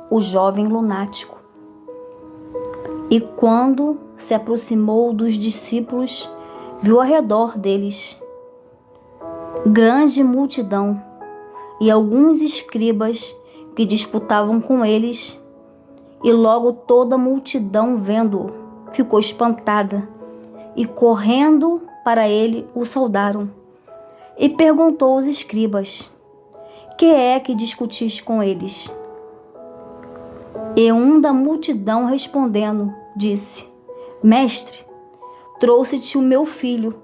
o jovem lunático. E quando se aproximou dos discípulos, viu ao redor deles grande multidão e alguns escribas que disputavam com eles. E logo toda a multidão, vendo-o, ficou espantada e, correndo para ele, o saudaram. E perguntou aos escribas: que é que discutiste com eles? E um da multidão, respondendo, disse: Mestre, trouxe-te o meu filho,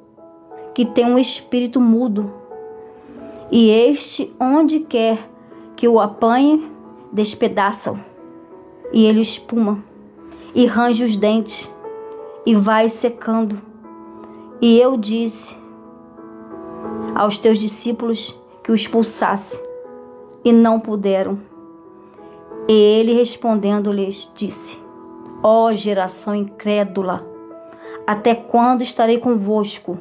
que tem um espírito mudo. E este, onde quer que o apanhe, despedaça-o. E ele espuma, e range os dentes, e vai secando. E eu disse aos teus discípulos que o expulsasse, e não puderam. E ele, respondendo-lhes, disse: ó geração incrédula, até quando estarei convosco?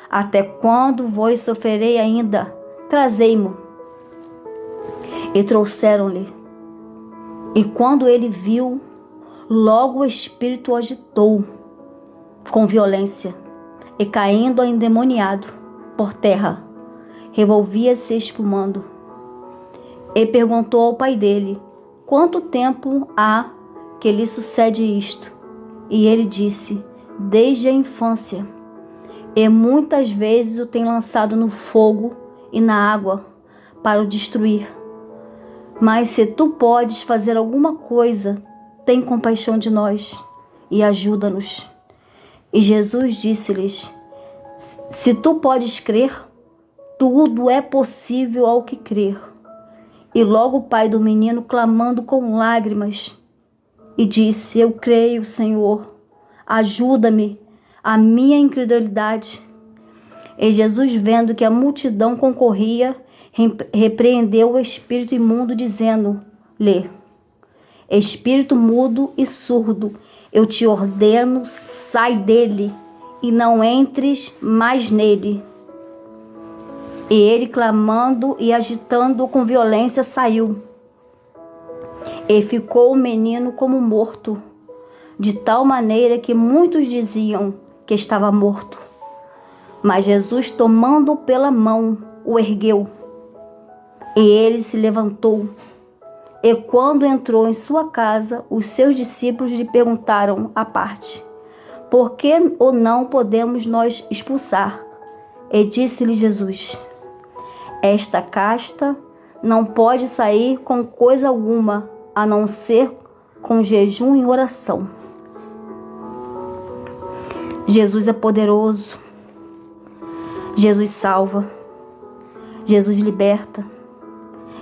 Até quando vos sofrerei ainda? Trazei-mo. E trouxeram-lhe. E quando ele viu, logo o espírito o agitou com violência, e caindo endemoniado por terra, revolvia-se espumando. E perguntou ao pai dele: quanto tempo há que lhe sucede isto? E ele disse: desde a infância. E muitas vezes o tem lançado no fogo e na água para o destruir. Mas se tu podes fazer alguma coisa, tem compaixão de nós e ajuda-nos. E Jesus disse-lhes: se tu podes crer, tudo é possível ao que crer. E logo o pai do menino, clamando com lágrimas, e disse: eu creio, Senhor, ajuda-me a minha incredulidade. E Jesus, vendo que a multidão concorria, repreendeu o espírito imundo, dizendo-lhe: espírito mudo e surdo, eu te ordeno, sai dele e não entres mais nele. E ele, clamando e agitando-o com violência, saiu. E ficou o menino como morto, de tal maneira que muitos diziam que estava morto. Mas Jesus, tomando-o pela mão, o ergueu. E ele se levantou. E quando entrou em sua casa, os seus discípulos lhe perguntaram à parte: por que ou não podemos nós expulsar? E disse-lhe Jesus: esta casta não pode sair com coisa alguma, a não ser com jejum e oração. Jesus é poderoso. Jesus salva. Jesus liberta.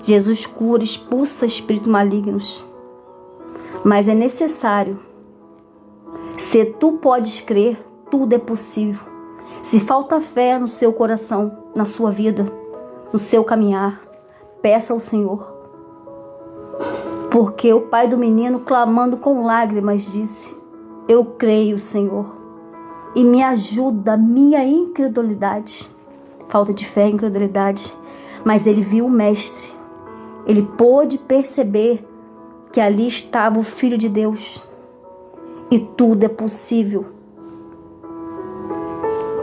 Jesus cura, expulsa espíritos malignos. Mas é necessário. Se tu podes crer, tudo é possível. Se falta fé no seu coração, na sua vida, no seu caminhar, peça ao Senhor. Porque o pai do menino, clamando com lágrimas, disse: eu creio, Senhor, e me ajuda a minha incredulidade. Falta de fé e incredulidade. Mas ele viu o mestre. Ele pôde perceber que ali estava o Filho de Deus. E tudo é possível.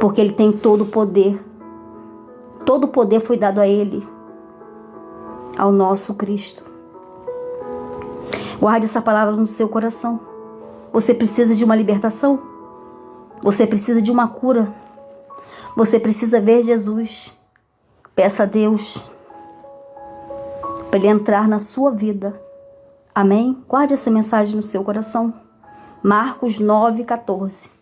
Porque ele tem todo o poder. Todo o poder foi dado a ele, ao nosso Cristo. Guarde essa palavra no seu coração. Você precisa de uma libertação? Você precisa de uma cura? Você precisa ver Jesus? Peça a Deus para Ele entrar na sua vida. Amém? Guarde essa mensagem no seu coração. Marcos 9:14.